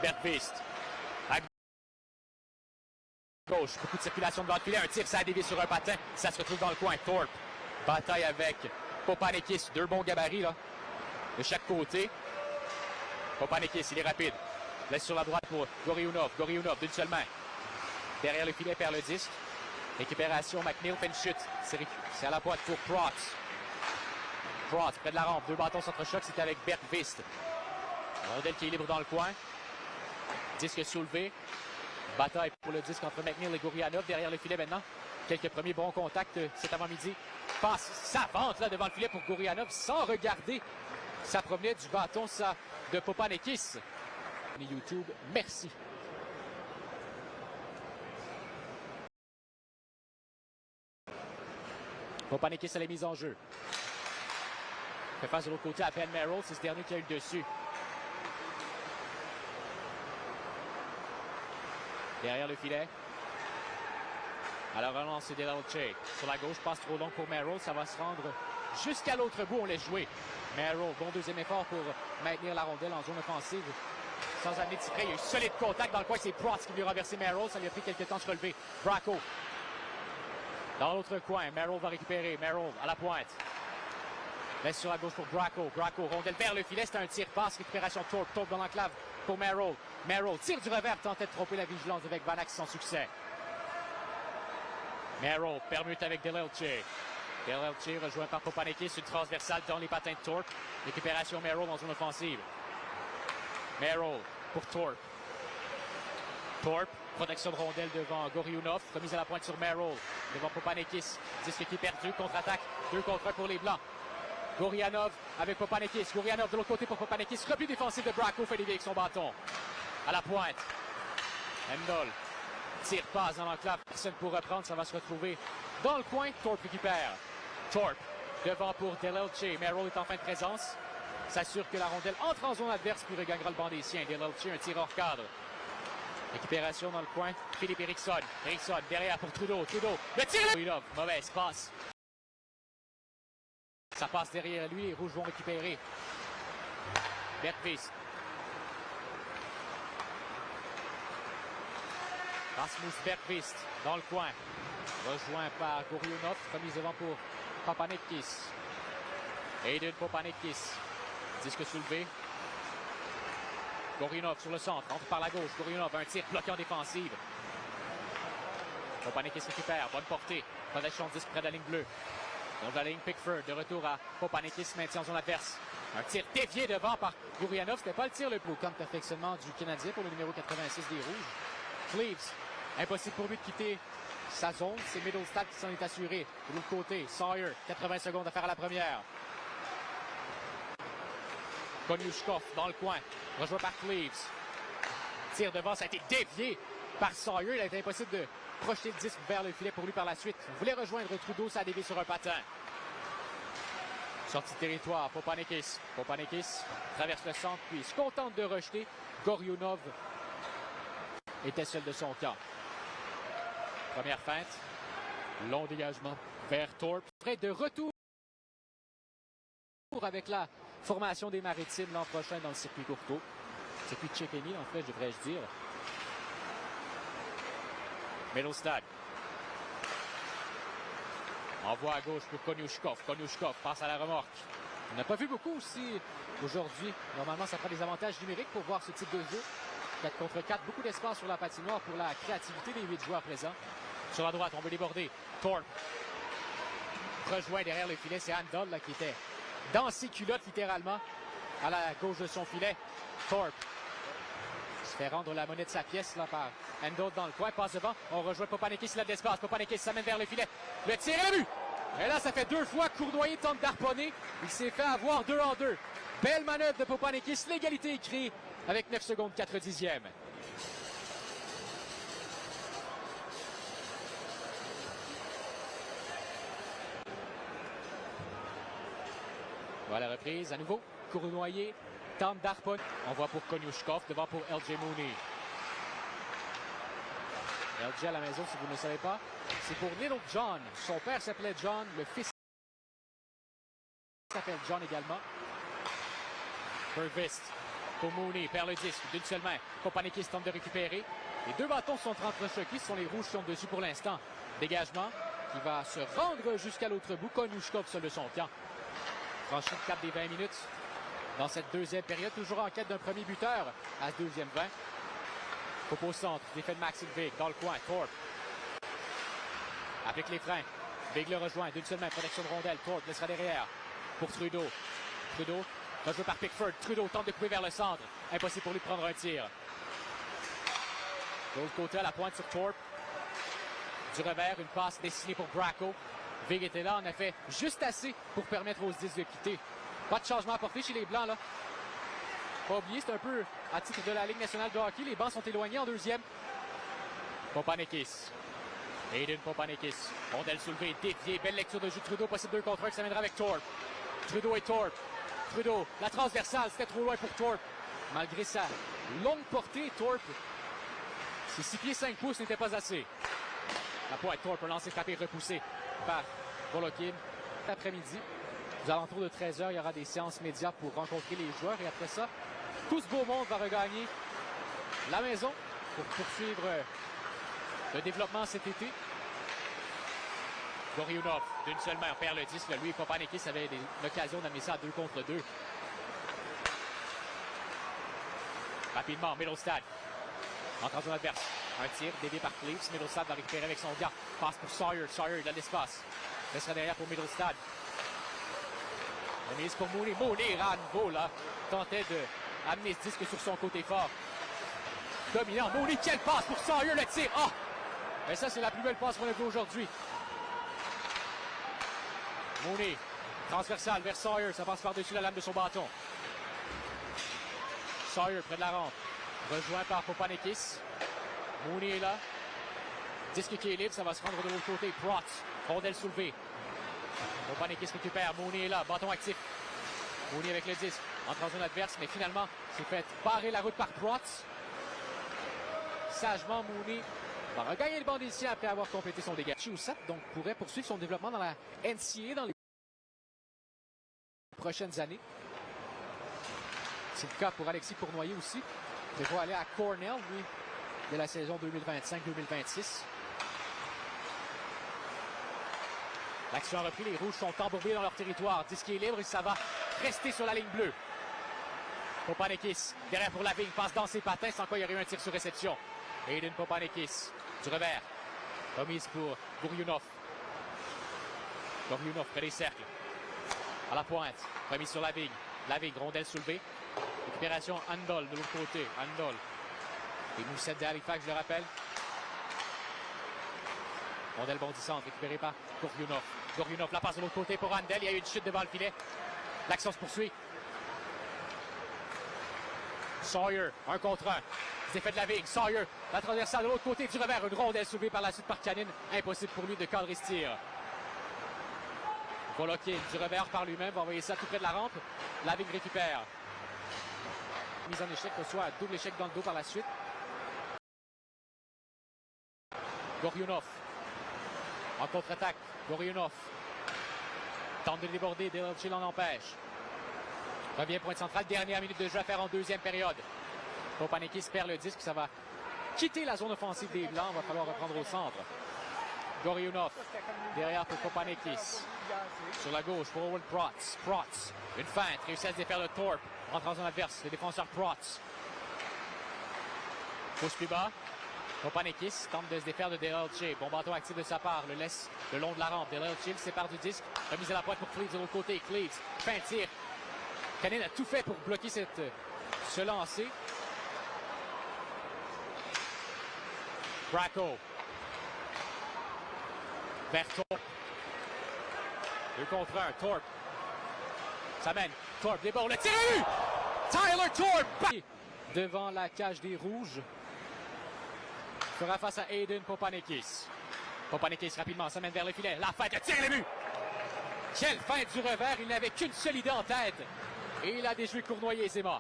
Bergqvist. À gauche, beaucoup de circulation devant le filet. Un tir, ça a dévié sur un patin. Ça se retrouve dans le coin. Thorpe. Bataille avec Popanekis. Deux bons gabarits là, de chaque côté. Popanekis, il est rapide. Laisse sur la droite pour Goriunov. Goriunov, d'une seule main. Derrière le filet, perd le disque. Récupération, McNeil fait une chute. C'est à la pointe pour Prots. Prots, près de la rampe. Deux bâtons contre-choc, c'était avec Bergqvist. Rondelle qui est libre dans le coin. Disque soulevé. Bataille pour le disque entre McNeil et Gurianov. Derrière le filet maintenant. Quelques premiers bons contacts cet avant-midi. Passe savante là devant le filet pour Gurianov sans regarder. Ça provenait du bâton ça, de Popanekis. YouTube, merci. Popanekis à la mise en jeu. Fait face de l'autre côté à Ben Merrill, c'est ce dernier qui a eu le dessus. Derrière le filet. À la relance, c'est Delelche. Sur la gauche, passe trop long pour Merrill. Ça va se rendre jusqu'à l'autre bout. On laisse jouer. Merrill, bon deuxième effort pour maintenir la rondelle en zone offensive. Sans amener de tirer. Il y a eu solide contact dans le coin. C'est Prots qui lui a renversé Merrill. Ça lui a pris quelques temps de se relever. Bracco. Dans l'autre coin, Merrill va récupérer. Merrill à la pointe. Laisse sur la gauche pour Bracco. Bracco, rondelle vers le filet. C'est un tir-passe. Récupération Thorpe. Thorpe dans l'enclave pour Merrill. Merrill tire du revers. Tentait de tromper la vigilance avec Vanak sans succès. Merrill permute avec Delelche. Delelche rejoint par Popanekis. Une transversale dans les patins de Thorpe. Récupération Merrill en zone offensive. Merrill pour Thorpe. Thorpe. Protection de rondelle devant Goriunov. Remise à la pointe sur Merrill. Devant Popanekis. Disque qui est perdu. Contre-attaque. 2 contre 1 pour les Blancs. Gorianov avec Popanekis. Gorianov de l'autre côté pour Popanekis. Repli défensif de Bracco. Fait dévier avec son bâton. À la pointe. Endol. Tire passe dans l'enclave. Personne pour reprendre. Ça va se retrouver dans le coin. Thorpe récupère. Thorpe. Devant pour Delelche. Merrill est en fin de présence. S'assure que la rondelle entre en zone adverse puis regagnera le banc des siens. Delelche, un tir hors cadre. Récupération dans le coin. Philippe Eriksson. Eriksson derrière pour Trudeau. Trudeau. Le tir! Mauvaise passe. Ça passe derrière lui. Les Rouges vont récupérer. Bergqvist. Rasmus Bergqvist dans le coin. Rejoint par Goriunov. Remise devant pour Popanekis. Aiden Popanekis. Disque soulevé. Goriunov sur le centre, entre par la gauche. Goriunov, un tir bloqué en défensive. Popanekis récupère, bonne portée. Protection de disque près de la ligne bleue. Donc la ligne Pickford, de retour à Popanekis, maintien en zone adverse. Un tir dévié devant par Gurianov. C'était pas le tir le plus camp de perfectionnement du Canadien pour le numéro 86 des Rouges. Cleaves, impossible pour lui de quitter sa zone. C'est Middlestad qui s'en est assuré. De l'autre côté, Sawyer, 80 secondes à faire à la première. Konyushkov dans le coin, rejoint par Cleaves. Tire devant, ça a été dévié par Sawyer. Il a été impossible de projeter le disque vers le filet pour lui par la suite. Il voulait rejoindre Trudeau, ça a dévié sur un patin. Sortie de territoire, Popanekis. Popanekis traverse le centre, puis se contente de rejeter. Goriunov était seul de son camp. Première feinte. Long dégagement vers Thorpe. Près de retour avec la formation des Maritimes l'an prochain dans le circuit Courtois. Circuit Tchékénie, en fait, devrais-je dire. Middlestad. Envoie à gauche pour Konyushkov. Konyushkov passe à la remorque. On n'a pas vu beaucoup aussi aujourd'hui. Normalement, ça prend des avantages numériques pour voir ce type de jeu. 4 contre 4, beaucoup d'espace sur la patinoire pour la créativité des 8 joueurs présents. Sur la droite, on veut déborder. Thorpe rejoint derrière le filet. C'est Handel là, qui était dans ses culottes, littéralement, à la gauche de son filet. Thorpe se fait rendre la monnaie de sa pièce là, par Handel dans le coin. Passe devant. On rejoint Popanekis, il a de l'espace. Popanekis s'amène vers le filet. Le tir est le but! Et là, ça fait 2 fois Cournoyer tente d'harponner. Il s'est fait avoir 2 en 2. Belle manœuvre de Popanekis. L'égalité est créée avec 9 secondes 4 dixièmes. Voilà la reprise. À nouveau, Cournoyer tente d'harponner. On voit pour Konyushkov, devant pour LJ Mooney. LJ à la maison, si vous ne le savez pas, c'est pour Little John. Son père s'appelait John, le fils s'appelle John également. Bergqvist pour Mooney, perd le disque d'une seule main. Kopanekis tente de récupérer. Les deux bâtons sont entrechoqués, ce sont les rouges qui sont dessus pour l'instant. Dégagement qui va se rendre jusqu'à l'autre bout. Konushkov seul de son camp. Franchi le cap des 20 minutes dans cette deuxième période. Toujours en quête d'un premier buteur à ce deuxième 20. Coupe au centre, défait de Maxime Vig dans le coin. Thorpe applique les freins. Vig le rejoint d'une seule main, protection de rondelle. Thorpe laissera derrière pour Trudeau. Trudeau rejoué par Pickford. Trudeau tente de couper vers le centre. Impossible pour lui de prendre un tir. De l'autre côté, à la pointe sur Thorpe. Du revers, une passe destinée pour Bracco. Vig était là, en effet, juste assez pour permettre aux 10 de quitter. Pas de changement apporté chez les Blancs, là. Pas oublier, c'est un peu à titre de la Ligue nationale de hockey. Les bancs sont éloignés en deuxième. Kopanekis. Aiden Kopanekis. Rondelle soulevée, déviée. Belle lecture de jeu de Trudeau. Possible 2 contre 1 qui s'amènera avec Thorpe. Trudeau et Thorpe. Trudeau, la transversale, c'était trop loin pour Thorpe. Malgré sa longue portée, Thorpe, ses 6 pieds 5 pouces n'étaient pas assez. La pointe, Thorpe, un lancer frappé repoussé par Volokin. Cet après-midi, aux alentours de 13h, il y aura des séances médias pour rencontrer les joueurs. Et après ça, tout ce beau monde va regagner la maison pour poursuivre le développement cet été. Goriunov, d'une seule main, perd le disque. Lui et Kopanekis avaient l'occasion d'amener ça à 2 contre 2. Rapidement, Middlestad. Entre en zone adverse. Un tir dévié par Cleaves. Middlestad va récupérer avec son gars. Passe pour Sawyer. Sawyer, il a l'espace. Laissera derrière pour Middlestad. La mise pour Mooney. Mooney, à nouveau, là, tentait d'amener ce disque sur son côté fort. Dominant. Mooney, quelle passe pour Sawyer, le tir. Ah! Mais ça, c'est la plus belle passe qu'on a vue aujourd'hui. Mooney, transversal vers Sawyer. Ça passe par-dessus la lame de son bâton. Sawyer près de la rampe. Rejoint par Kopanekis. Mooney est là. Disque qui est libre, ça va se rendre de l'autre côté. Protz, rondelle soulevée. Kopanekis récupère. Mooney est là, bâton actif. Mooney avec le disque. Entre en zone adverse, mais finalement, s'est fait barrer la route par Protz. Sagement, Mooney va regagner le banc des siens après avoir complété son dégât. Chiusat donc pourrait poursuivre son développement dans la NCAA dans les prochaines années. C'est le cas pour Alexis Cournoyer aussi. Il va aller à Cornell, lui, de la saison 2025-2026. L'action a repris, les Rouges sont embourbés dans leur territoire. Disque est libre et ça va rester sur la ligne bleue. Kopanekis, derrière pour Lavigne, passe dans ses patins, sans quoi il y aurait eu un tir sur réception. Aiden Kopanekis, du revers. Remise pour Goriunov. Goriunov près des cercles. À la pointe, remise sur Lavigne. Lavigne, rondelle soulevée. Récupération Andol de l'autre côté. Andol. Et Moussette de Halifax, je le rappelle. Rondelle bondissante, récupérée par Goriunov. Goriunov, la passe de l'autre côté pour Andel. Il y a eu une chute devant le filet. L'action se poursuit. Sawyer, 1 contre 1. C'est fait de la vigne. Sawyer, la transversale de l'autre côté du revers. Une rondelle soulevée par la suite par Canine. Impossible pour lui de cadrer ce tir. Volokin du revers par lui-même. Va envoyer ça tout près de la rampe. La vigne récupère. Mise en échec, reçoit un double échec dans le dos par la suite. Goriunov. En contre-attaque. Goriunov. Tente de déborder. Delelche l'en empêche. Revient point central. Dernière minute de jeu à faire en deuxième période. Kopanekis perd le disque. Ça va quitter la zone offensive des Blancs. Il va falloir reprendre au centre. Goriunov. Derrière pour Kopanekis. Sur la gauche pour Owen Protz. Protz. Une feinte. Réussit à se défaire de Thorpe. Entre en zone adverse. Le défenseur Protz. Pousse plus bas. Kopanekis tente de se défaire de Delelche. Bon bâton actif de sa part. Le laisse le long de la rampe. Delelche le sépare du disque. Remise à la pointe pour Cleaves de l'autre côté. Cleaves. Fin tir. Canine a tout fait pour bloquer ce lancer. Bracco. Vers Thorpe. 2 contre 1. Thorpe. Ça mène. Thorpe déborde. Le tir est eu! Tyler Thorpe! Devant la cage des Rouges. Fera face à Aiden Kopanekis. Kopanekis rapidement s'amène vers le filet. La feinte, le tir et le but! Quelle feinte du revers! Il n'avait qu'une seule idée en tête. Et il a déjoué Cournoyer aisément.